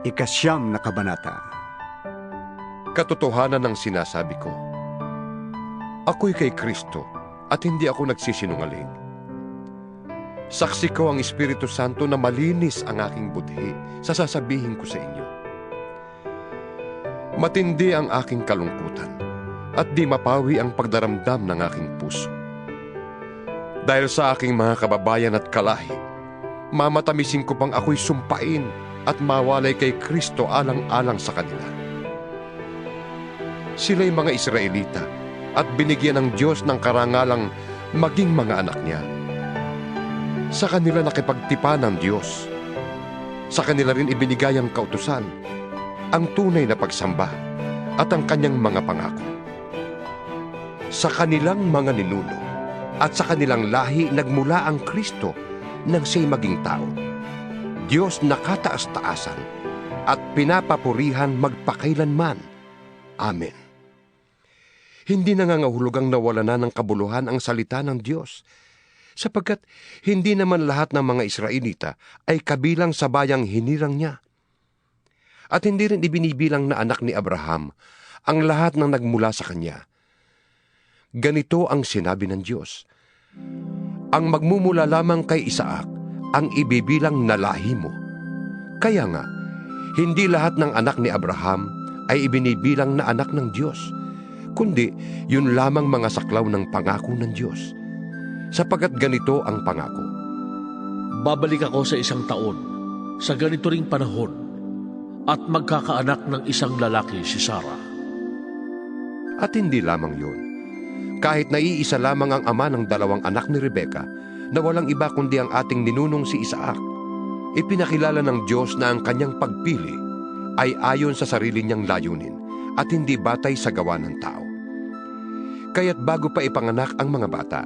Ikasyam na kabanata. Katotohanan ng sinasabi ko. Ako'y kay Kristo at hindi ako nagsisinungaling. Saksi ko ang Espiritu Santo na malinis ang aking budhi sa sasabihin ko sa inyo. Matindi ang aking kalungkutan at di mapawi ang pagdaramdam ng aking puso. Dahil sa aking mga kababayan at kalahi, mamatamisin ko pang ako'y sumpain at mawalay kay Kristo alang-alang sa kanila. Sila'y mga Israelita at binigyan ng Diyos ng karangalang maging mga anak niya. Sa kanila nakipagtipan ng Diyos. Sa kanila rin ibinigay ang kautusan, ang tunay na pagsamba at ang kanyang mga pangako. Sa kanilang mga ninuno at sa kanilang lahi nagmula ang Kristo nang siya'y maging tao. Diyos na kataas-taasan at pinapapurihan magpakailanman. Amen. Hindi nangangahulugang nawala na ng kabuluhan ang salita ng Diyos, sapagkat hindi naman lahat ng mga Israelita ay kabilang sa bayang hinirang niya. At hindi rin ibinibilang na anak ni Abraham ang lahat ng nagmula sa kanya. Ganito ang sinabi ng Diyos: ang magmumula lamang kay Isaac ang ibibilang na lahi mo. Kaya nga, hindi lahat ng anak ni Abraham ay ibinibilang na anak ng Diyos, kundi yun lamang mga saklaw ng pangako ng Diyos. Sapagkat ganito ang pangako: babalik ako sa 1 taon, sa ganito ring panahon, at magkakaanak ng isang lalaki si Sarah. At hindi lamang yun. Kahit naiisa lamang ang ama ng 2 anak ni Rebecca, na walang iba kundi ang ating ninunong si Isaac, ipinakilala ng Diyos na ang kanyang pagpili ay ayon sa sarili niyang layunin at hindi batay sa gawa ng tao. Kaya't bago pa ipanganak ang mga bata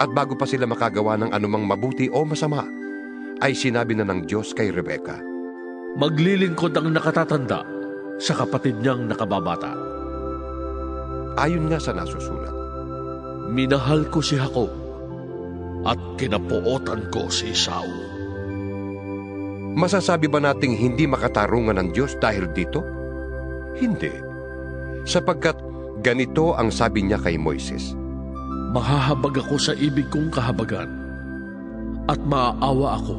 at bago pa sila makagawa ng anumang mabuti o masama, ay sinabi na ng Diyos kay Rebecca, maglilingkod ang nakatatanda sa kapatid niyang nakababata. Ayon nga sa nasusulat, minahal ko si Jacob at kinapuotan ko si Esau. Masasabi ba nating hindi makatarungan ng Diyos dahil dito? Hindi. Sapagkat ganito ang sabi niya kay Moises, mahahabag ako sa ibig kong kahabagan at maaawa ako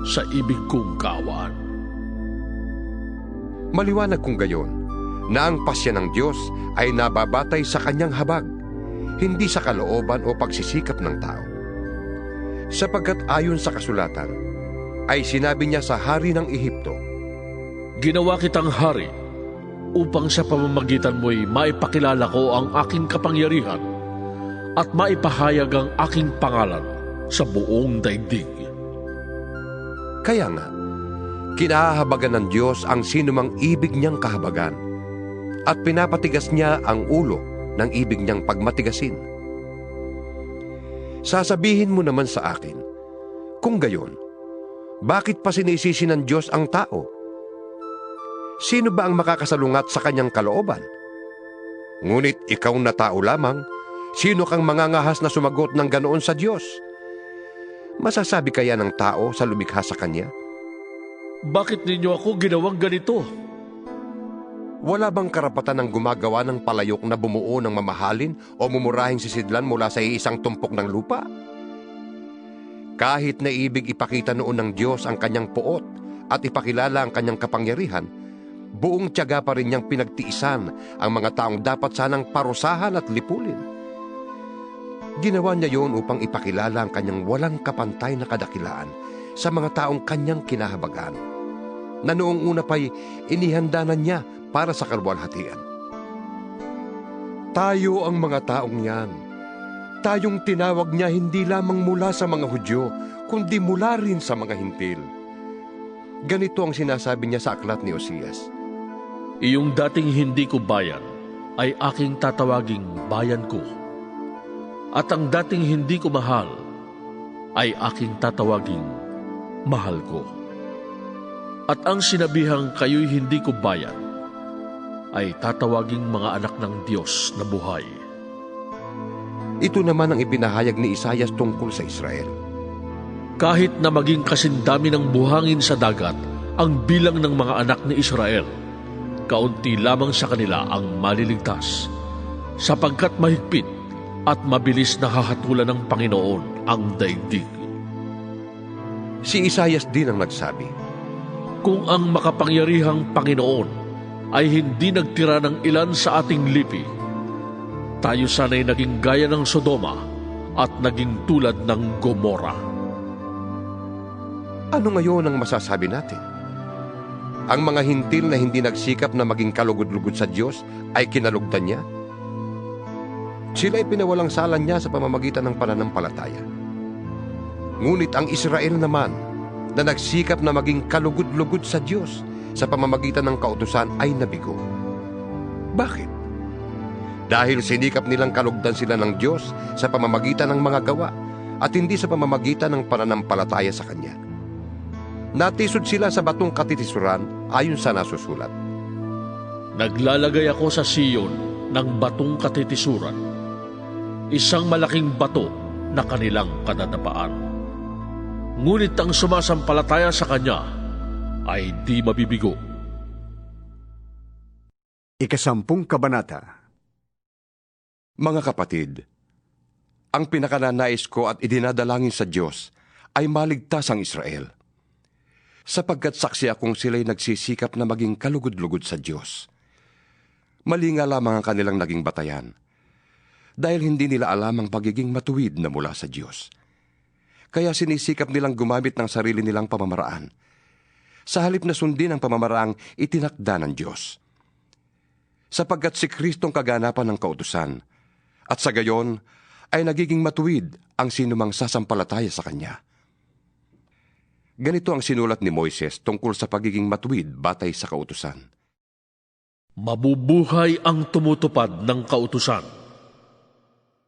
sa ibig kong kaawaan. Maliwanag kung gayon na ang pasya ng Diyos ay nababatay sa kanyang habag, hindi sa kalooban o pagsisikap ng tao. Sapagkat ayon sa kasulatan, ay sinabi niya sa hari ng Ehipto, ginawa kitang hari upang sa pamamagitan mo'y maipakilala ko ang aking kapangyarihan at maipahayag ang aking pangalan sa buong daigdig. Kaya nga, kinahahabagan ng Diyos ang sinumang ibig niyang kahabagan at pinapatigas niya ang ulo ng ibig niyang pagmatigasin. Sasabihin mo naman sa akin, kung gayon, bakit pa sinisisi ng Diyos ang tao? Sino ba ang makakasalungat sa kanyang kalooban? Ngunit ikaw na tao lamang, sino kang mangangahas na sumagot ng ganoon sa Diyos? Masasabi kaya ng tao sa lumikha sa kanya, bakit ninyo ako ginawang ganito? wala bang karapatan ng gumagawa ng palayok na bumuo ng mamahalin o mumurahing sisidlan mula sa isang tumpok ng lupa? Kahit naibig ipakita noon ng Diyos ang kanyang puot at ipakilala ang kanyang kapangyarihan, buong tiyaga pa rin niyang pinagtiisan ang mga taong dapat sanang parusahan at lipulin. Ginawa niya yon upang ipakilala ang kanyang walang kapantay na kadakilaan sa mga taong kanyang kinahabagan, na noong una pa'y inihanda na niya para sa kalwalhatian. Tayo ang mga taong yan. Tayong tinawag niya hindi lamang mula sa mga Hudyo, kundi mula rin sa mga Hintil. Ganito ang sinasabi niya sa aklat ni Osias. Iyong dating hindi ko bayan ay aking tatawaging bayan ko. At ang dating hindi ko mahal ay aking tatawaging mahal ko. At ang sinabihang kayo'y hindi ko bayan ay tatawaging mga anak ng Diyos na buhay. Ito naman ang ipinahayag ni Isaias tungkol sa Israel. Kahit na maging kasindami ng buhangin sa dagat ang bilang ng mga anak ni Israel, kaunti lamang sa kanila ang maliligtas, sapagkat mahigpit at mabilis na hahatulan ng Panginoon ang daigdig. Si Isaias din ang nagsabi, Kung ang makapangyarihang Panginoon ay hindi nagtira ng ilan sa ating lipi, tayo sana'y naging gaya ng Sodoma at naging tulad ng Gomora. ano ngayon ang masasabi natin? Ang mga hintil na hindi nagsikap na maging kalugod-lugod sa Diyos ay kinalugdan niya? Sila ay pinawalang sala niya sa pamamagitan ng pananampalataya. Ngunit ang Israel naman na nagsikap na maging kalugod-lugod sa Diyos sa pamamagitan ng kautusan ay nabigo. Bakit? Dahil sinikap nilang kalugdan sila ng Diyos sa pamamagitan ng mga gawa at hindi sa pamamagitan ng pananampalataya sa Kanya. Natisod sila sa batong katitisuran ayon sa nasusulat. Naglalagay ako sa Siyon ng batong katitisuran, isang malaking bato na kanilang kadadapaan. Ngunit ang sumasampalataya sa Kanya ay di mabibigo. 10 Kabanata. Mga kapatid, ang pinakananais ko at idinadalangin sa Diyos ay maligtas ang Israel, sapagkat saksi akong sila'y nagsisikap na maging kalugod-lugod sa Diyos. Mali nga lamang ang kanilang naging batayan, dahil hindi nila alam ang pagiging matuwid na mula sa Diyos. Kaya sinisikap nilang gumamit ng sarili nilang pamamaraan, sa halip na sundin ang pamamaraang itinakda ng Diyos. Sapagkat si Kristong kaganapan ng kautusan, at sa gayon ay nagiging matuwid ang sinumang sasampalataya sa Kanya. Ganito ang sinulat ni Moises tungkol sa pagiging matuwid batay sa kautusan. Mabubuhay ang tumutupad ng kautusan.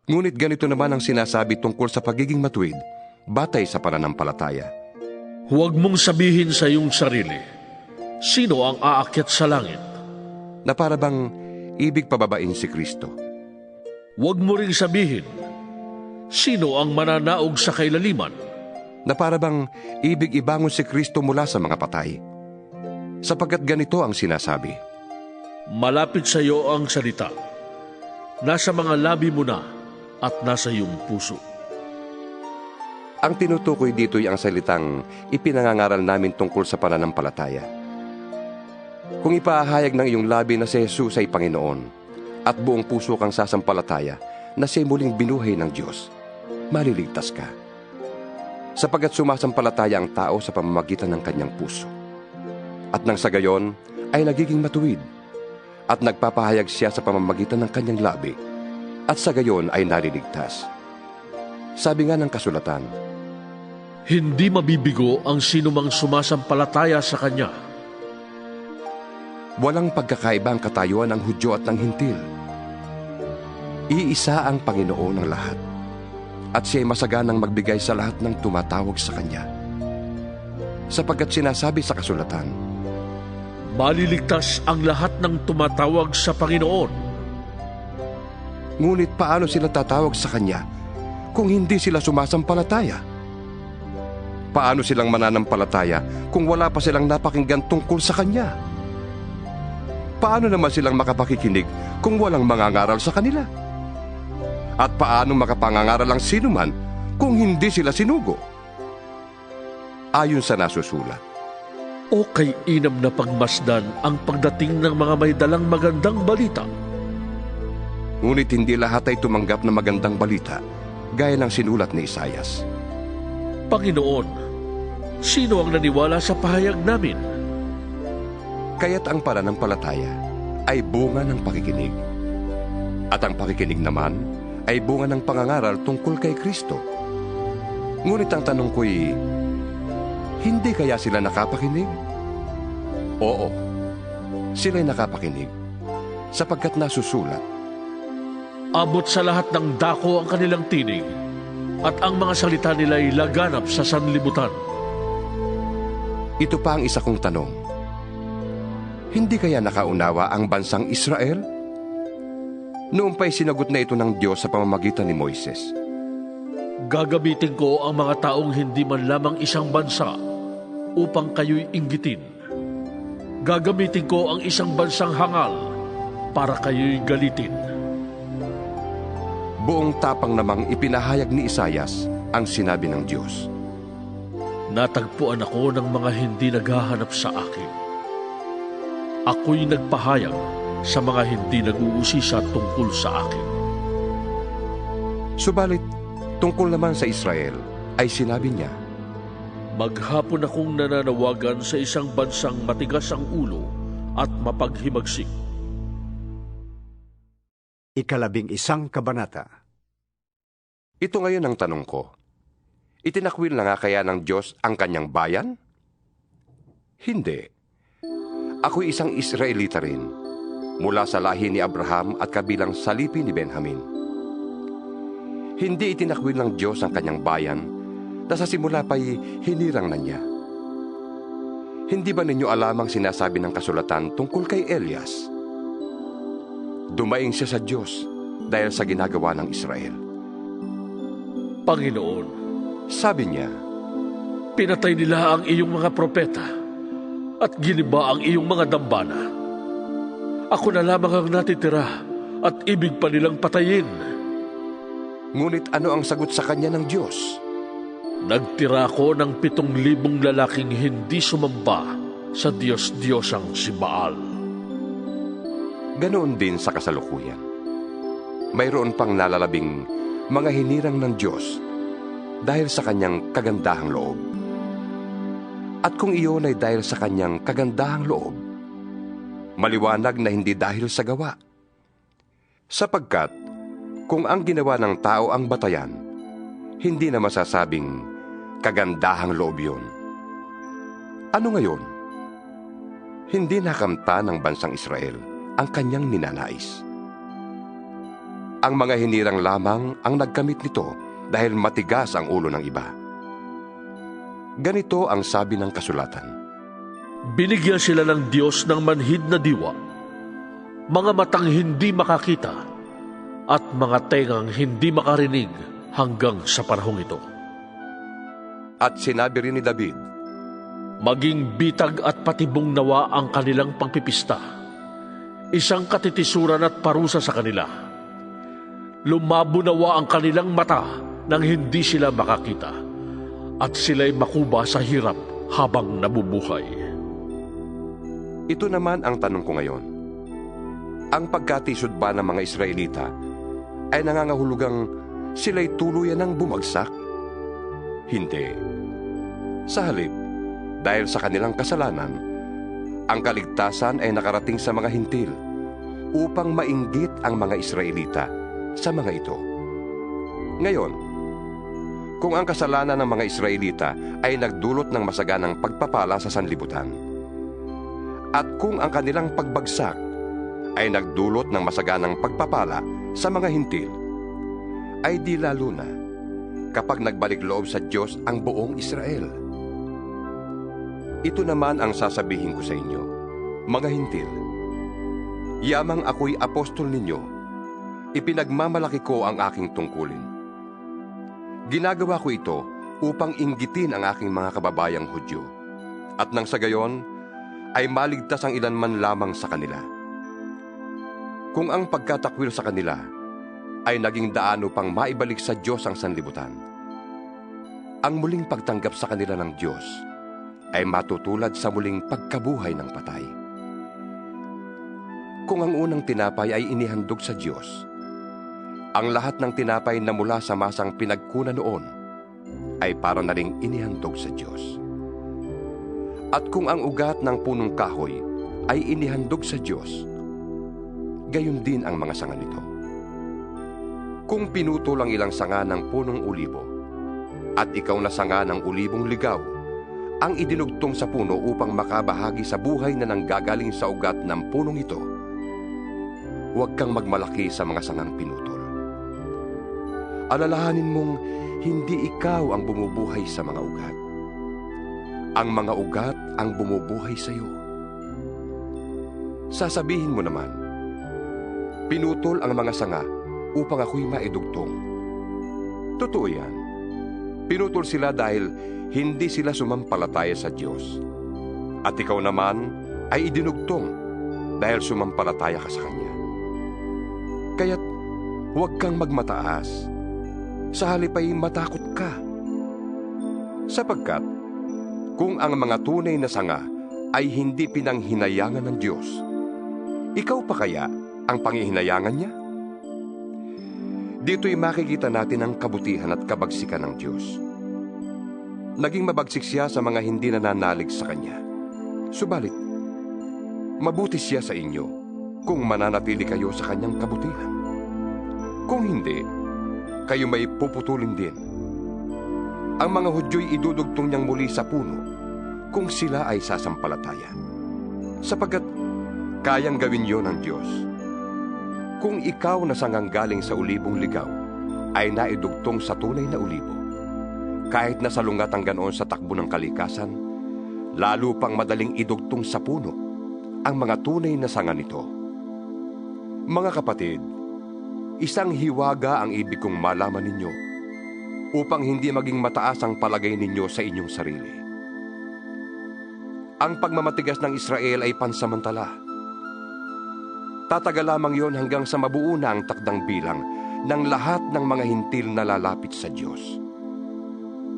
Ngunit ganito naman ang sinasabi tungkol sa pagiging matuwid batay sa pananampalataya. Huwag mong sabihin sa iyong sarili, sino ang aakyat sa langit? Na para bang ibig pababain si Kristo. Huwag mo ring sabihin, sino ang mananaog sa kailaliman? Na para bang ibig ibangon si Kristo mula sa mga patay. Sapagkat ganito ang sinasabi. Malapit sa iyo ang salita. Nasa mga labi mo na at nasa iyong puso. Ang tinutukoy dito ay ang salitang ipinangangaral namin tungkol sa pananampalataya. Kung ipaahayag ng iyong labi na si Jesus ay Panginoon at buong puso kang sasampalataya na siya'y muling binuhay ng Diyos, maliligtas ka. Sapagkat sumasampalataya ang tao sa pamamagitan ng kanyang puso. At nang sa gayon ay nagiging matuwid at nagpapahayag siya sa pamamagitan ng kanyang labi at sa gayon ay naliligtas. Sabi nga ng kasulatan, Hindi mabibigo ang sinumang sumasampalataya sa Kanya. walang pagkakaiba ang katayuan ng Hudyo at ng Hintil. Iisa ang Panginoon ng lahat, at siya'y masaganang magbigay sa lahat ng tumatawag sa Kanya. Sapagkat sinasabi sa kasulatan, Maliligtas ang lahat ng tumatawag sa Panginoon. ngunit paano sila tatawag sa Kanya kung hindi sila sumasampalataya? Paano silang mananampalataya kung wala pa silang napakinggan tungkol sa Kanya? Paano naman silang makapakikinig kung walang mangangaral sa kanila? At paano makapangangaral ang sinuman kung hindi sila sinugo? Ayon sa nasusulat, O kay inam na pagmasdan ang pagdating ng mga may dalang magandang balita. ngunit hindi lahat ay tumanggap na magandang balita, gaya ng sinulat ni Isaias. Panginoon, sino ang naniwala sa pahayag namin? Kaya't ang pananampalataya ay bunga ng pakikinig. At ang pakikinig naman ay bunga ng pangangaral tungkol kay Kristo. Ngunit ang tanong ko'y, hindi kaya sila nakapakinig? Oo, sila'y nakapakinig, sapagkat nasusulat. Abot sa lahat ng dako ang kanilang tinig, at ang mga salita nila'y laganap sa sanlibutan. Ito pa ang isa kong tanong. Hindi kaya nakaunawa ang bansang Israel? Noon pa'y sinagot na ito ng Diyos sa pamamagitan ni Moises. Gagamitin ko ang mga taong hindi man lamang isang bansa upang kayo'y inggitin. gagamitin ko ang isang bansang hangal para kayo'y galitin. Buong tapang namang ipinahayag ni Isayas ang sinabi ng Diyos. Natagpuan ako ng mga hindi naghahanap sa akin. Ako'y nagpahayag sa mga hindi nag-uusisa tungkol sa akin. Subalit, tungkol naman sa Israel, ay sinabi niya, Maghapon akong nananawagan sa isang bansang matigas ang ulo at mapaghimagsik. 11 kabanata. Ito ngayon ang tanong ko. Itinakwil na nga kaya ng Diyos ang kanyang bayan? Hindi. Ako'y isang Israelita rin, mula sa lahi ni Abraham at kabilang salipi ni Benjamin. Hindi itinakwil ng Diyos ang kanyang bayan na sa simula pa'y hinirang na niya. Hindi ba ninyo alam ang sinasabi ng kasulatan tungkol kay Elias? Dumaing siya sa Diyos dahil sa ginagawa ng Israel. Panginoon, Sabi niya, pinatay nila ang iyong mga propeta at giniba ang iyong mga dambana. Ako na lamang ang natitira at ibig pa nilang patayin. ngunit ano ang sagot sa kanya ng Diyos? Nagtira ko ng 7,000 lalaking hindi sumamba sa Diyos-Diyosang si Baal. Ganoon din sa kasalukuyan. Mayroon pang nalalabing mga hinirang ng Diyos dahil sa kanyang kagandahang loob. At kung iyon ay dahil sa kanyang kagandahang loob, maliwanag na hindi dahil sa gawa. Sapagkat kung ang ginawa ng tao ang batayan, hindi na masasabing kagandahang loob yun. Ano ngayon? Hindi nakamta ng bansang Israel ang kanyang ninanais. Ang mga hinirang lamang ang nagkamit nito dahil matigas ang ulo ng iba. Ganito ang sabi ng kasulatan. Binigyan sila ng Diyos ng manhid na diwa, mga matang hindi makakita, at mga tengang hindi makarinig hanggang sa panahong ito. At sinabi rin ni David, Maging bitag at patibong nawa ang kanilang pagpipista, isang katitisuran at parusa sa kanila. Lumabo nawa ang kanilang mata nang hindi sila makakita, at sila'y makuba sa hirap habang nabubuhay. ito naman ang tanong ko ngayon. Ang pagkatisod ba ng mga Israelita ay nangangahulugang sila'y tuluyan ng bumagsak? Hindi. Sa halip, dahil sa kanilang kasalanan, ang kaligtasan ay nakarating sa mga hintil upang mainggit ang mga Israelita sa mga ito. Ngayon, kung ang kasalanan ng mga Israelita ay nagdulot ng masaganang pagpapala sa sanlibutan, at kung ang kanilang pagbagsak ay nagdulot ng masaganang pagpapala sa mga hintil, ay di lalo na kapag nagbalik loob sa Diyos ang buong Israel. Ito naman ang sasabihin ko sa inyo, mga hintil. Yamang ako'y apostol ninyo, ipinagmamalaki ko ang aking tungkulin. Ginagawa ko ito upang inggitin ang aking mga kababayang Hudyo, at nang sa gayon ay maligtas ang ilan man lamang sa kanila. Kung ang pagkatakwil sa kanila ay naging daan upang maibalik sa Diyos ang sanlibutan, ang muling pagtanggap sa kanila ng Diyos ay matutulad sa muling pagkabuhay ng patay. Kung ang unang tinapay ay inihandog sa Diyos, ang lahat ng tinapay na mula sa masang pinagkunan noon ay para na ring inihandog sa Diyos. At kung ang ugat ng punong kahoy ay inihandog sa Diyos, gayon din ang mga sanga nito. Kung pinutol ang ilang sanga ng punong ulibo, at ikaw na sanga ng ulibong ligaw, ang idinugtong sa puno upang makabahagi sa buhay na nanggagaling sa ugat ng punong ito, huwag kang magmalaki sa mga sangang pinutol. Alalahanin mong hindi ikaw ang bumubuhay sa mga ugat. Ang mga ugat ang bumubuhay sa iyo. Sasabihin mo naman, pinutol ang mga sanga upang ako'y maidugtong. Totoo yan. Pinutol sila dahil hindi sila sumampalataya sa Diyos. At ikaw naman ay idinugtong dahil sumampalataya ka sa Kanya. Kaya't huwag kang magmataas, sa halip ay matakot ka. Sapagkat kung ang mga tunay na sanga ay hindi pinanghinayangan ng Diyos, ikaw pa kaya ang panghihinayangan niya? Dito'y makikita natin ang kabutihan at kabagsikan ng Diyos. Naging mabagsik siya sa mga hindi nananalig sa Kanya. Subalit, mabuti siya sa inyo kung mananatili kayo sa Kanyang kabutihan. Kung hindi, kayo may puputulin din. Ang mga Hudyo'y idudugtong niyang muli sa puno kung sila ay sasampalataya. Sapagkat kayang gawin yon ng Diyos. Kung ikaw na sangang galing sa ulibong ligaw ay naidugtong sa tunay na ulibo, kahit nasalungat ang ganoon sa takbo ng kalikasan, lalo pang madaling idugtong sa puno ang mga tunay na sanga nito. Mga kapatid, isang hiwaga ang ibig kong malaman ninyo upang hindi maging mataas ang palagay ninyo sa inyong sarili. Ang pagmamatigas ng Israel ay pansamantala. Tatagal lamang yon hanggang sa mabuo na ang takdang bilang ng lahat ng mga hintil na lalapit sa Diyos.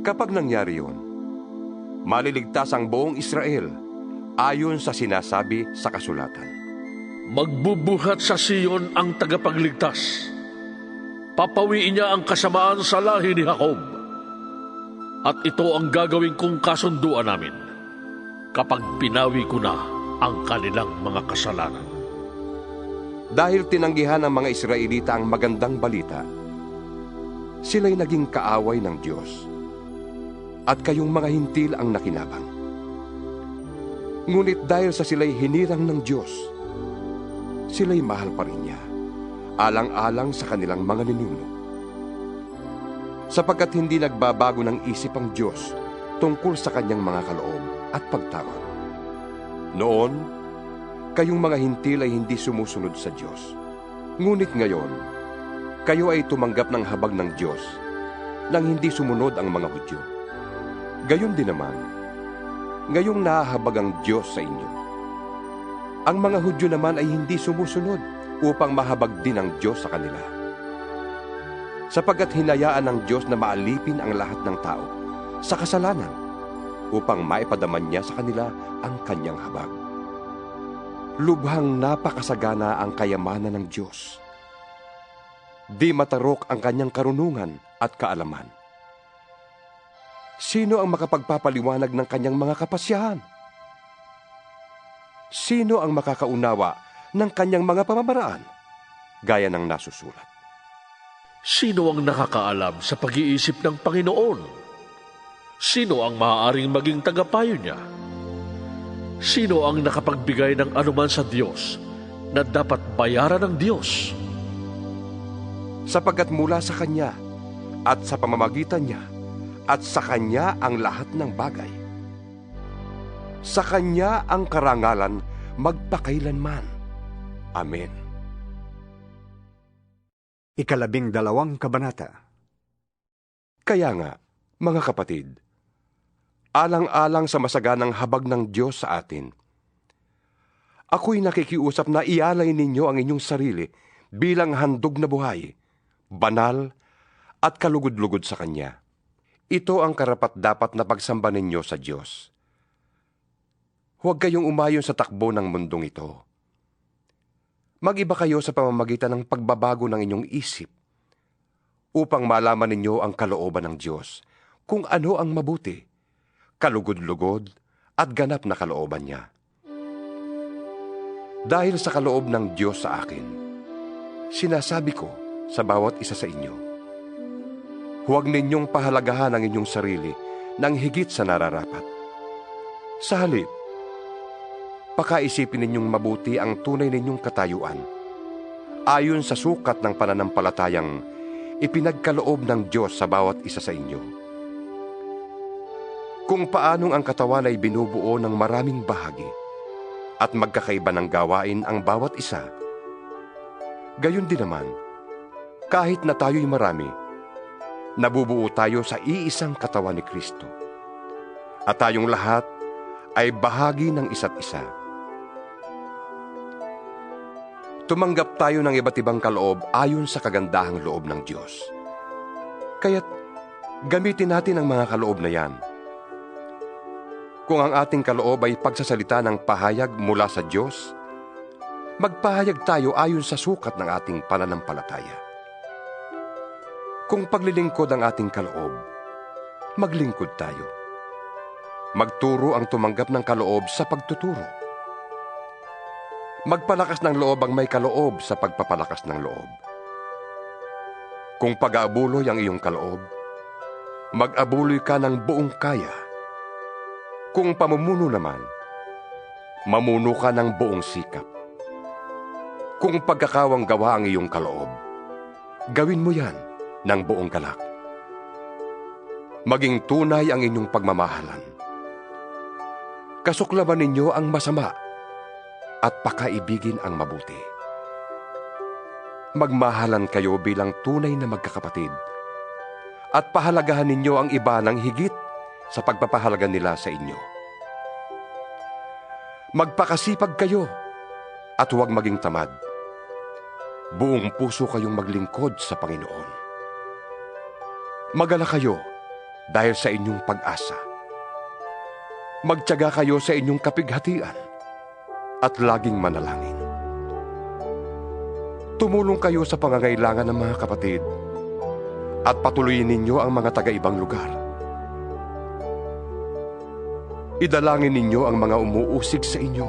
Kapag nangyari yon, maliligtas ang buong Israel ayon sa sinasabi sa kasulatan. Magbubuhat sa Sion ang tagapagligtas. Papawiin niya ang kasamaan sa lahi ni Jacob. At ito ang gagawin kong kasunduan namin kapag pinawi ko na ang kanilang mga kasalanan. Dahil tinanggihan ng mga Israelita ang magandang balita, sila'y naging kaaway ng Diyos, at kayong mga hintil ang nakinabang. Ngunit dahil sa sila'y hinirang ng Diyos, sila'y mahal pa rin niya, alang-alang sa kanilang mga ninuno. Sapagkat hindi nagbabago ng isip ang Diyos tungkol sa kanyang mga kaloob at pagtawag. Noon, kayong mga hintil ay hindi sumusunod sa Diyos. Ngunit ngayon, kayo ay tumanggap ng habag ng Diyos nang hindi sumunod ang mga Hudyo. Gayon din naman, ngayong nahahabag ang Diyos sa inyo. Ang mga Hudyo naman ay hindi sumusunod upang mahabag din ang Diyos sa kanila. Sapagkat hinayaan ng Diyos na maalipin ang lahat ng tao sa kasalanan upang maipadaman niya sa kanila ang kanyang habag. Lubhang napakasagana ang kayamanan ng Diyos. Di matarok ang kanyang karunungan at kaalaman. Sino ang makapagpapaliwanag ng kanyang mga kapasyahan? Sino ang makakaunawa ng kanyang mga pamamaraan? Gaya ng nasusulat. Sino ang nakakaalam sa pag-iisip ng Panginoon? Sino ang maaaring maging tagapayo niya? Sino ang nakapagbigay ng anuman sa Diyos na dapat bayaran ng Diyos? Sapagkat mula sa Kanya at sa pamamagitan niya at sa Kanya ang lahat ng bagay. Sa Kanya ang karangalan magpakailanman. Amen. 12 kabanata. Kaya nga, mga kapatid, alang-alang sa masaganang habag ng Diyos sa atin, ako'y nakikiusap na ialay ninyo ang inyong sarili bilang handog na buhay, banal at kalugod-lugod sa Kanya. Ito ang karapat-dapat na pagsamba ninyo sa Diyos. Huwag kayong umayon sa takbo ng mundong ito. Mag-iba kayo sa pamamagitan ng pagbabago ng inyong isip upang malaman ninyo ang kalooban ng Diyos, kung ano ang mabuti, kalugod-lugod at ganap na kalooban niya. Dahil sa kaloob ng Diyos sa akin, sinasabi ko sa bawat isa sa inyo, huwag ninyong pahalagahan ang inyong sarili ng higit sa nararapat. Sa halip, pakaisipin ninyong mabuti ang tunay ninyong katayuan, ayon sa sukat ng pananampalatayang ipinagkaloob ng Diyos sa bawat isa sa inyo. Kung paanong ang katawan ay binubuo ng maraming bahagi at magkakaiba ng gawain ang bawat isa, gayon din naman, kahit na tayo'y marami, nabubuo tayo sa iisang katawan ni Kristo. At tayong lahat ay bahagi ng isa't isa. Tumanggap tayo ng iba't ibang kaloob ayon sa kagandahang loob ng Diyos. Kaya't gamitin natin ang mga kaloob na yan. Kung ang ating kaloob ay pagsasalita ng pahayag mula sa Diyos, magpahayag tayo ayon sa sukat ng ating pananampalataya. Kung paglilingkod ang ating kaloob, maglingkod tayo. Magturo ang tumanggap ng kaloob sa pagtuturo. Magpalakas ng loob ang may kaloob sa pagpapalakas ng loob. Kung pag-aabuloy ang iyong kaloob, mag-abuloy ka ng buong kaya. Kung pamumuno naman, mamuno ka ng buong sikap. Kung pagkakawang gawa ang iyong kaloob, gawin mo yan ng buong galak. Maging tunay ang inyong pagmamahalan. Kasuklaman ninyo ang masama at pakaibigin ang mabuti. Magmahalan kayo bilang tunay na magkakapatid at pahalagahan ninyo ang iba ng higit sa pagpapahalaga nila sa inyo. Magpakasipag kayo at huwag maging tamad. Buong puso kayong maglingkod sa Panginoon. Magala kayo dahil sa inyong pag-asa. Magtiyaga kayo sa inyong kapighatian at laging manalangin. Tumulong kayo sa pangangailangan ng mga kapatid at patuloyin ninyo ang mga taga-ibang lugar. Idalangin ninyo ang mga umuusig sa inyo.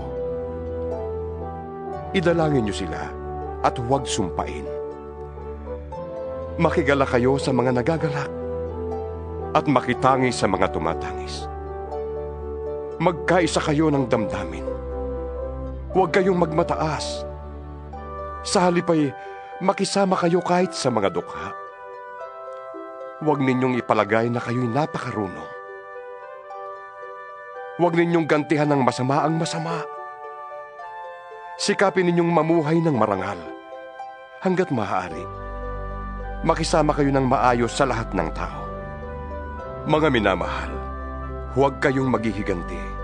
Idalangin niyo sila at huwag sumpain. Makigala kayo sa mga nagagalak at makitangis sa mga tumatangis. Magkaisa kayo ng damdamin. Huwag kayong magmataas. Sa halip ay makisama kayo kahit sa mga dukha. Huwag ninyong ipalagay na kayo'y napakarunong. Huwag ninyong gantihan ng masama ang masama. Sikapin ninyong mamuhay ng marangal hanggat maaari. Makisama kayo ng maayos sa lahat ng tao. Mga minamahal, huwag kayong maghihiganti.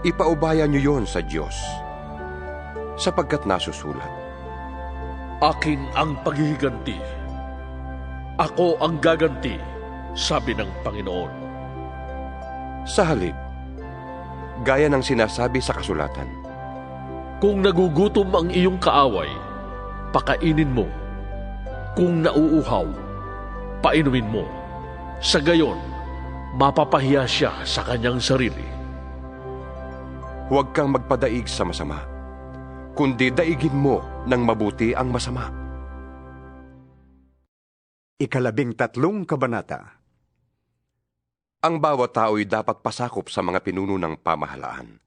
Ipaubaya niyo yon sa Diyos, sapagkat nasusulat, Akin ang paghihiganti. Ako ang gaganti, sabi ng Panginoon. sa halip, gaya ng sinasabi sa kasulatan, Kung nagugutom ang iyong kaaway, pakainin mo. Kung nauuhaw, painumin mo. Sa gayon, mapapahiya siya sa kanyang sarili. huwag kang magpadaig sa masama, kundi daigin mo ng mabuti ang masama. 13 kabanata. Ang bawat tao'y dapat pasakop sa mga pinuno ng pamahalaan,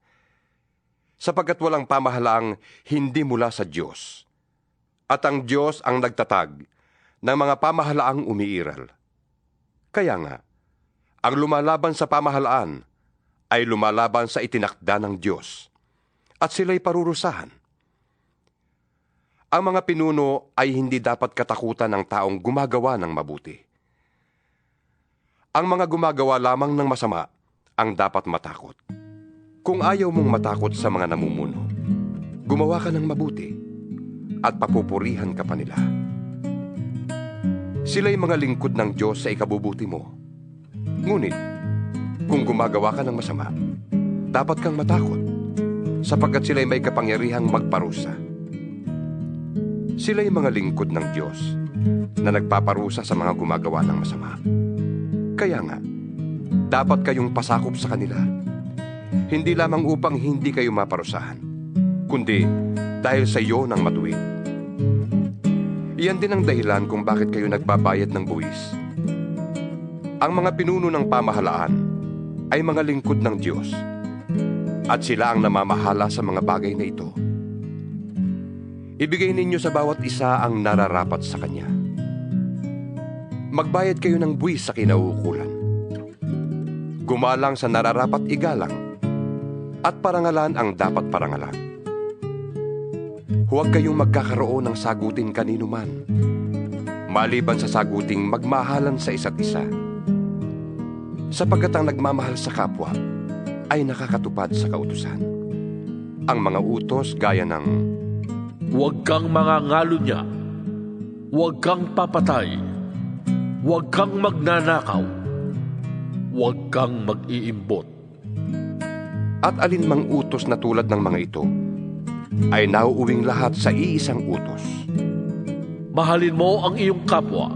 sapagkat walang pamahalaang hindi mula sa Diyos, at ang Diyos ang nagtatag ng mga pamahalaang umiiral. Kaya nga, ang lumalaban sa pamahalaan ay lumalaban sa itinakda ng Diyos, at sila'y parurusahan. Ang mga pinuno ay hindi dapat katakutan ng taong gumagawa ng mabuti. Ang mga gumagawa lamang ng masama ang dapat matakot. Kung ayaw mong matakot sa mga namumuno, gumawa ka ng mabuti at papupurihan ka pa nila. Sila'y mga lingkod ng Diyos sa ikabubuti mo. Ngunit, kung gumagawa ka ng masama, dapat kang matakot, sapagkat sila'y may kapangyarihang magparusa. Sila'y mga lingkod ng Diyos na nagpaparusa sa mga gumagawa ng masama. Kaya nga, dapat kayong pasakop sa kanila, hindi lamang upang hindi kayo maparusahan, kundi dahil sa iyo ng matuwid. Iyan din ang dahilan kung bakit kayo nagbabayad ng buwis. Ang mga pinuno ng pamahalaan ay mga lingkod ng Diyos, at sila ang namamahala sa mga bagay na ito. Ibigay ninyo sa bawat isa ang nararapat sa kanya. Magbayad kayo ng buwis sa kinauukulan. Gumalang sa nararapat igalang, at parangalan ang dapat parangalan. Huwag kayong magkakaroon ng sagutin kanino man, maliban sa saguting magmahalan sa isa't isa. Sapagkat ang nagmamahal sa kapwa ay nakakatupad sa kautusan. Ang mga utos gaya ng Huwag kang mangangalo niya. Huwag kang papatay. Huwag kang magnanakaw. Huwag kang mag-iimbot. At alinmang utos na tulad ng mga ito ay nauuwing lahat sa iisang utos. Mahalin mo ang iyong kapwa,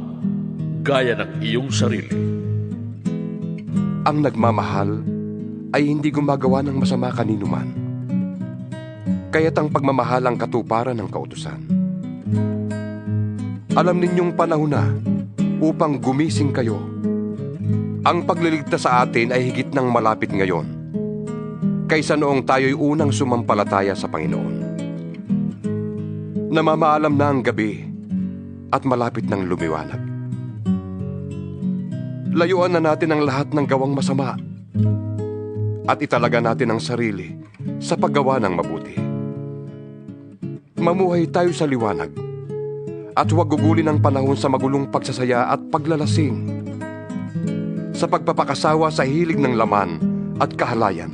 gaya ng iyong sarili. Ang nagmamahal ay hindi gumagawa ng masama kaninuman. Kaya't ang pagmamahal ang katuparan ng kautusan. Alam ninyong panahon na upang gumising kayo. Ang pagliligtas sa atin ay higit ng malapit ngayon kaysa noong tayo'y unang sumampalataya sa Panginoon. Namamaalam na ang gabi at malapit ng lumiwanag. Layuan na natin ang lahat ng gawang masama at italaga natin ang sarili sa paggawa ng mabuti. Mamuhay tayo sa liwanag at huwag gugulin ang panahon sa magulong pagsasaya at paglalasing, sa pagpapakasawa sa hilig ng laman at kahalayan,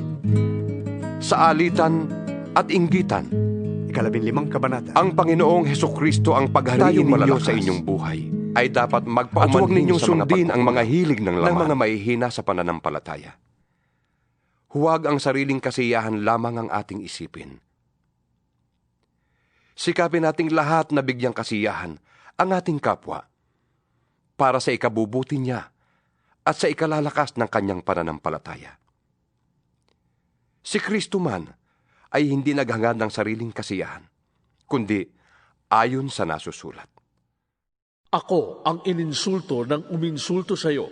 sa alitan at inggitan. 15 kabanata. Ang Panginoong Hesukristo ang paghariin ninyo sa inyong buhay ay dapat magpaumanhin. At huwag ninyong sundin ang mga hilig ng laman ng mga mahihina sa pananampalataya. Huwag ang sariling kasiyahan lamang ang ating isipin. Sikapin nating lahat na bigyang kasiyahan ang ating kapwa para sa ikabubuti niya at sa ikalalakas ng kanyang pananampalataya. Si Kristo man ay hindi naghangad ng sariling kasiyahan, kundi ayon sa nasusulat. Ako ang ininsulto ng uminsulto sa iyo.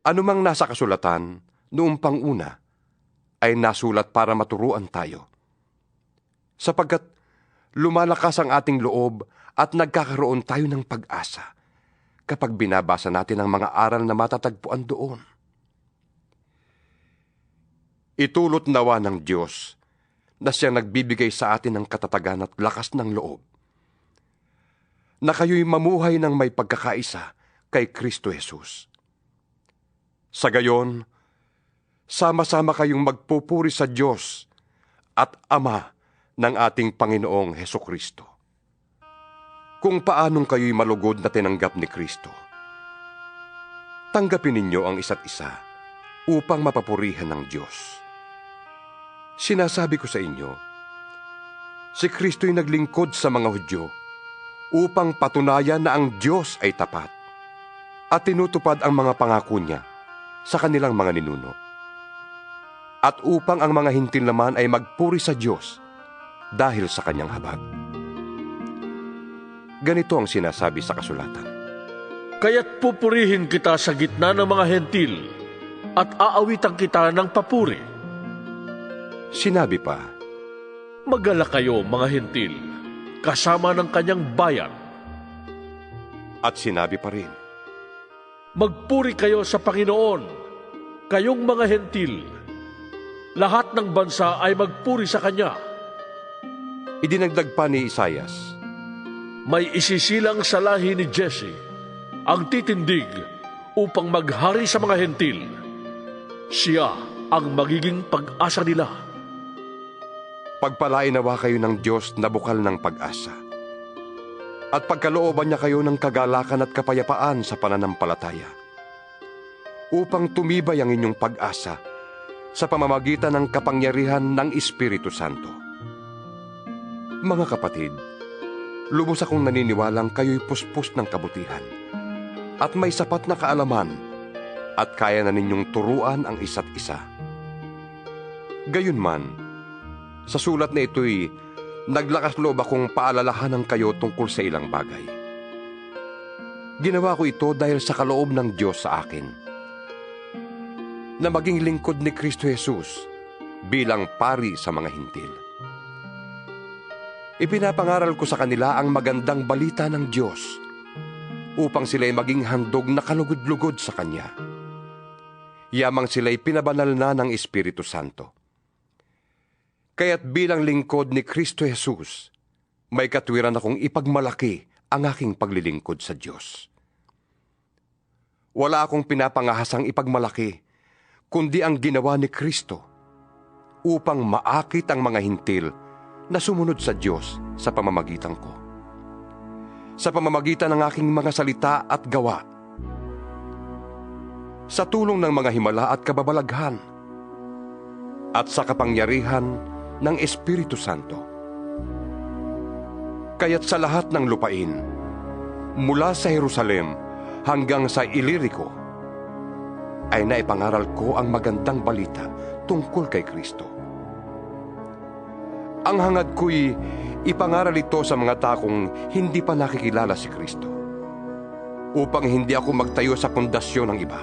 Anumang nasa kasulatan noong panguna ay nasulat para maturuan tayo, sapagkat lumalakas ang ating loob at nagkakaroon tayo ng pag-asa kapag binabasa natin ang mga aral na matatagpuan doon. Itulot nawa ng Diyos na siyang nagbibigay sa atin ng katatagan at lakas ng loob, na kayo'y mamuhay ng may pagkakaisa kay Kristo Jesus. Sa gayon, sama-sama kayong magpupuri sa Diyos at Ama ng ating Panginoong Hesukristo. Kung paanong kayo'y malugod na tinanggap ni Kristo, tanggapin ninyo ang isa't isa upang mapapurihan ng Diyos. Sinasabi ko sa inyo, si Kristo'y naglingkod sa mga Hudyo upang patunayan na ang Diyos ay tapat at tinutupad ang mga pangako niya sa kanilang mga ninuno, at upang ang mga hintil naman ay magpuri sa Diyos dahil sa kanyang habag. Ganito ang sinasabi sa kasulatan. Kaya't pupurihin kita sa gitna ng mga hentil at aawitan kita ng papuri. Sinabi pa, Magalak kayo, mga hentil, kasama ng kanyang bayan. at sinabi pa rin, Magpuri kayo sa Panginoon, kayong mga hentil. Lahat ng bansa ay magpuri sa Kanya. idinagdag pa ni Isaias, May isisilang sa lahi ni Jesse, ang titindig upang maghari sa mga hentil. Siya ang magiging pag-asa nila. pagpalain nawa kayo ng Diyos na bukal ng pag-asa, at pagkalooban niya kayo ng kagalakan at kapayapaan sa pananampalataya, upang tumibay ang inyong pag-asa sa pamamagitan ng kapangyarihan ng Espiritu Santo. Mga kapatid, lubos akong naniniwalang kayo'y puspos ng kabutihan at may sapat na kaalaman at kaya na ninyong turuan ang isa't isa. Gayunman, sa sulat na ito'y naglakas loob akong paalalahanan kayo tungkol sa ilang bagay. Ginawa ko ito dahil sa kaloob ng Diyos sa akin, na maging lingkod ni Kristo Jesus bilang pari sa mga hintil. Ipinapangaral ko sa kanila ang magandang balita ng Diyos upang sila'y maging handog na kalugod-lugod sa Kanya. Yamang sila'y pinabanal na ng Espiritu Santo. Kaya't bilang lingkod ni Kristo Jesus, may katwiran akong ipagmalaki ang aking paglilingkod sa Diyos. Wala akong pinapangahasang ipagmalaki, kundi ang ginawa ni Kristo upang maakit ang mga hintil na sumunod sa Diyos sa pamamagitan ko. Sa pamamagitan ng aking mga salita at gawa. Sa tulong ng mga himala at kababalaghan. At sa kapangyarihan ng Espiritu Santo. Kaya't sa lahat ng lupain, mula sa Jerusalem hanggang sa Ilirico, ay naipangaral ko ang magandang balita tungkol kay Kristo. Ang hangad ko'y ipangaral ito sa mga takong hindi pa nakikilala si Kristo, upang hindi ako magtayo sa pundasyon ng iba.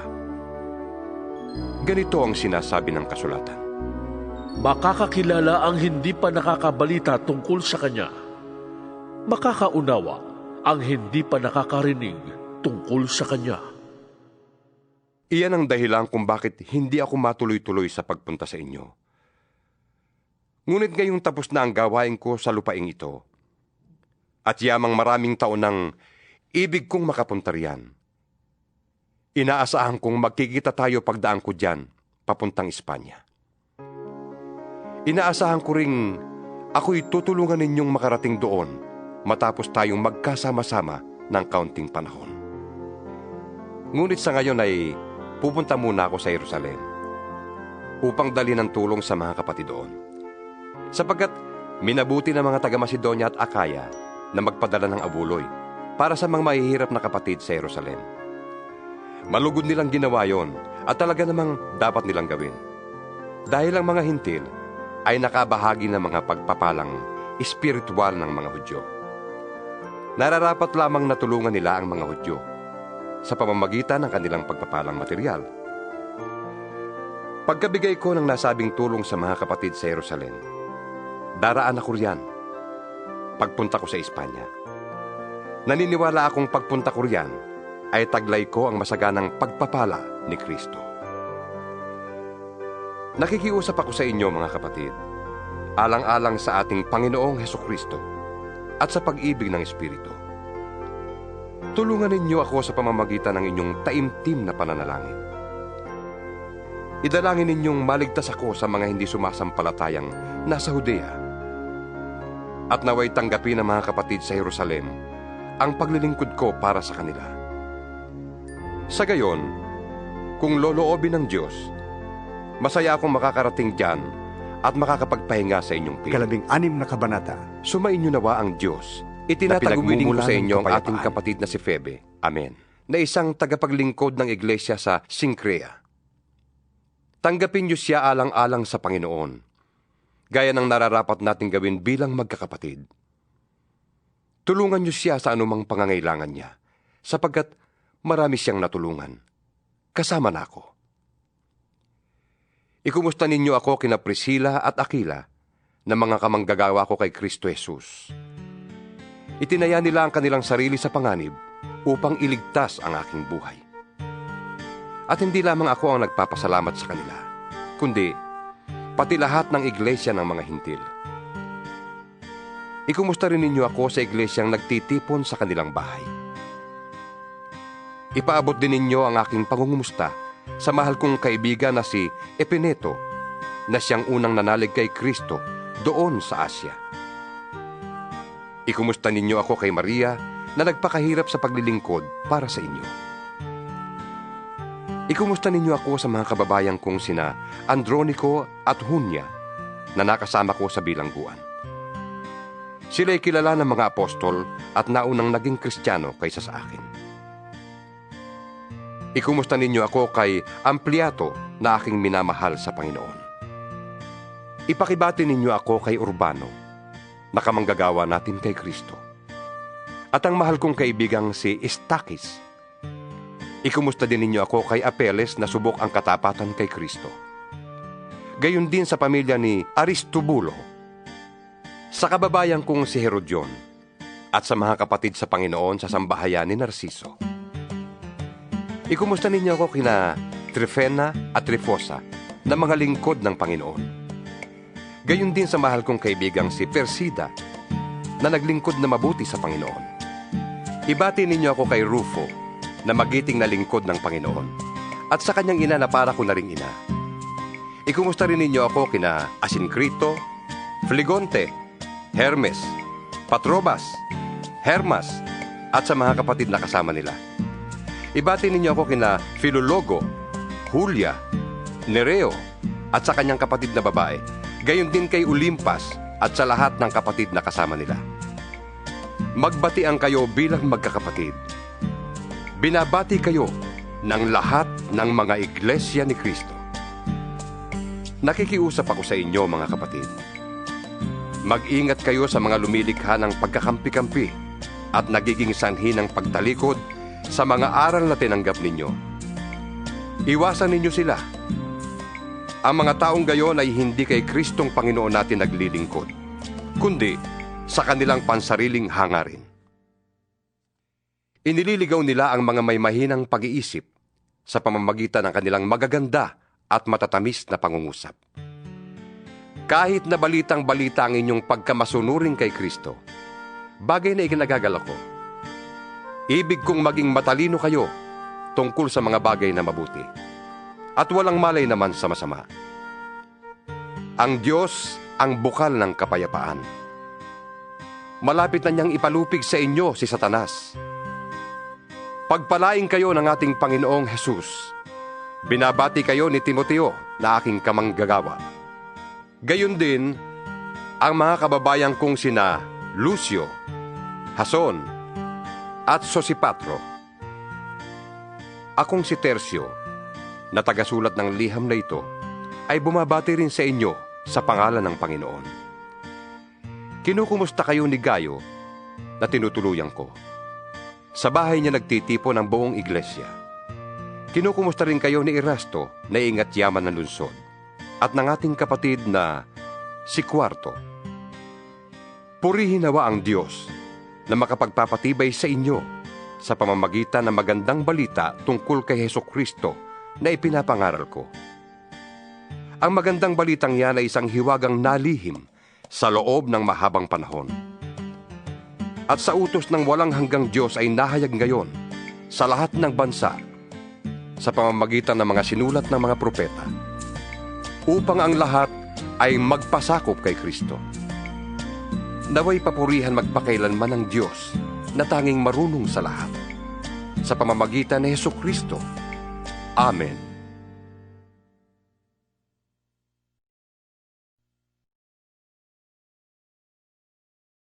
Ganito ang sinasabi ng kasulatan. Makakakilala ang hindi pa nakakabalita tungkol sa Kanya. Makakaunawa ang hindi pa nakakarinig tungkol sa Kanya. Iyan ang dahilan kung bakit hindi ako matuloy-tuloy sa pagpunta sa inyo. Ngunit ngayong tapos na ang gawain ko sa lupaing ito, at yamang maraming taon nang ibig kong makapunta riyan, inaasahan kong magkikita tayo pagdaan ko diyan, papuntang Espanya. Inaasahan ko ring ako'y tutulungan ninyong makarating doon matapos tayong magkasama-sama ng kaunting panahon. Ngunit sa ngayon ay pupunta muna ako sa Jerusalem upang dali ng tulong sa mga kapatid doon. Sapagkat minabuti ng mga taga-Macedonia at Akaya na magpadala ng abuloy para sa mga mahihirap na kapatid sa Jerusalem. Malugod nilang ginawa yon at talaga namang dapat nilang gawin. Dahil ang mga hintil ay nakabahagi ng mga pagpapalang espiritual ng mga Hudyo. Nararapat lamang na tulungan nila ang mga Hudyo sa pamamagitan ng kanilang pagpapalang material. Pagkabigay ko ng nasabing tulong sa mga kapatid sa Jerusalem, daraan ako riyan pagpunta ko sa Espanya. Naniniwala akong pagpunta ko riyan ay taglay ko ang masaganang pagpapala ni Kristo. Nakikiusap ako sa inyo mga kapatid, alang-alang sa ating Panginoong Hesukristo at sa pag-ibig ng Espiritu. Tulungan ninyo ako sa pamamagitan ng inyong taimtim na pananalangin. Idalangin ninyong maligtas ako sa mga hindi sumasampalatayang nasa Judea. At naway tanggapin ng mga kapatid sa Jerusalem ang paglilingkod ko para sa kanila. Sa gayon, kung loloobin ng Diyos, masaya akong makakarating diyan at makakapagpahinga sa inyong piling. 16 na kabanata. Sumainyo nawa ang Diyos. Itinatagubilin ko sa inyo ang ating kapatid na si Febe. Amen. Na isang tagapaglingkod ng iglesia sa Sincrea. Tanggapin niyo siya alang-alang sa Panginoon, gaya ng nararapat nating gawin bilang magkakapatid. Tulungan niyo siya sa anumang pangangailangan niya, sapagkat marami siyang natulungan. Kasama na ako. Ikumusta ninyo ako kina Priscilla at Aquila na mga kamanggagawa ko kay Kristo Jesus. Itinaya nila ang kanilang sarili sa panganib upang iligtas ang aking buhay. At hindi lamang ako ang nagpapasalamat sa kanila, kundi pati lahat ng iglesia ng mga hintil. Ikumusta rin ninyo ako sa iglesyang nagtitipon sa kanilang bahay. Ipaabot din ninyo ang aking pangungumusta sa mahal kong kaibigan na si Epeneto, na siyang unang nanalig kay Kristo doon sa Asya. Ikumusta ninyo ako kay Maria na nagpakahirap sa paglilingkod para sa inyo. Ikumusta ninyo ako sa mga kababayan kong sina Andronico at Junia na nakasama ko sa bilangguan. Sila'y kilala ng mga apostol at naunang naging Kristiyano kaysa sa akin. Ikumusta ninyo ako kay Ampliato na aking minamahal sa Panginoon. Ipakibati ninyo ako kay Urbano, na kamanggagawa natin kay Kristo. At ang mahal kong kaibigang si Istakis. Ikumusta din ninyo ako kay Apeles na subok ang katapatan kay Kristo. Gayon din sa pamilya ni Aristobulo, sa kababayan kong si Herodion, at sa mga kapatid sa Panginoon sa sambahayan ni Narciso. Ikumusta ninyo ako kina Trifena at Trifosa na mga lingkod ng Panginoon. Gayon din sa mahal kong kaibigang si Persida na naglingkod na mabuti sa Panginoon. Ibati ninyo ako kay Rufo na magiting na lingkod ng Panginoon at sa kanyang ina na para ko na ring ina. Ikumusta rin ninyo ako kina Asincrito, Flegonte, Hermes, Patrobas, Hermas, at sa mga kapatid na kasama nila. Ibati ninyo ako kina Filologo, Julia, Nereo, at sa kanyang kapatid na babae. Gayon din kay Olimpas at sa lahat ng kapatid na kasama nila. Magbatian kayo bilang magkakapatid. Binabati kayo ng lahat ng mga iglesia ni Kristo. Nakikiusap ako sa inyo, mga kapatid. Mag-ingat kayo sa mga lumilikha ng pagkakampi-kampi at nagiging sanhi ng pagtalikod sa mga aral na tinanggap ninyo. Iwasan ninyo sila. Ang mga taong gayon ay hindi kay Kristong Panginoon natin naglilingkod, kundi sa kanilang pansariling hangarin. Inililigaw nila ang mga may mahinang pag-iisip sa pamamagitan ng kanilang magaganda at matatamis na pangungusap. Kahit na balitang-balita ang inyong pagkamasunurin kay Kristo, bagay na ikinagagalak ko. Ibig kong maging matalino kayo tungkol sa mga bagay na mabuti, at walang malay naman sa masama. Ang Diyos ang bukal ng kapayapaan. Malapit na niyang ipalupig sa inyo si Satanas. Pagpalain kayo ng ating Panginoong Hesus. Binabati kayo ni Timoteo na aking kamanggagawa. Gayon din ang mga kababayan kong sina Lucio, Jason, at Sosipatro. Akong si Tercio, na tagasulat ng liham na ito, ay bumabati rin sa inyo sa pangalan ng Panginoon. Kinukumusta kayo ni Gayo na tinutuluyan ko. Sa bahay niya nagtitipon ang buong iglesia. Kinukumusta rin kayo ni Erasto na ingat yaman ng lungsod, at ng ating kapatid na si Cuarto. Purihin nawa ang Diyos na makapagpapatibay sa inyo sa pamamagitan ng magandang balita tungkol kay Hesukristo na ipinapangaral ko. Ang magandang balitang yan ay isang hiwagang nalihim sa loob ng mahabang panahon. At sa utos ng walang hanggang Diyos ay nahayag ngayon sa lahat ng bansa sa pamamagitan ng mga sinulat ng mga propeta, upang ang lahat ay magpasakop kay Kristo. Naway papurihan magpakailanman ng Diyos na tanging marunong sa lahat, sa pamamagitan ni Hesukristo. Amen.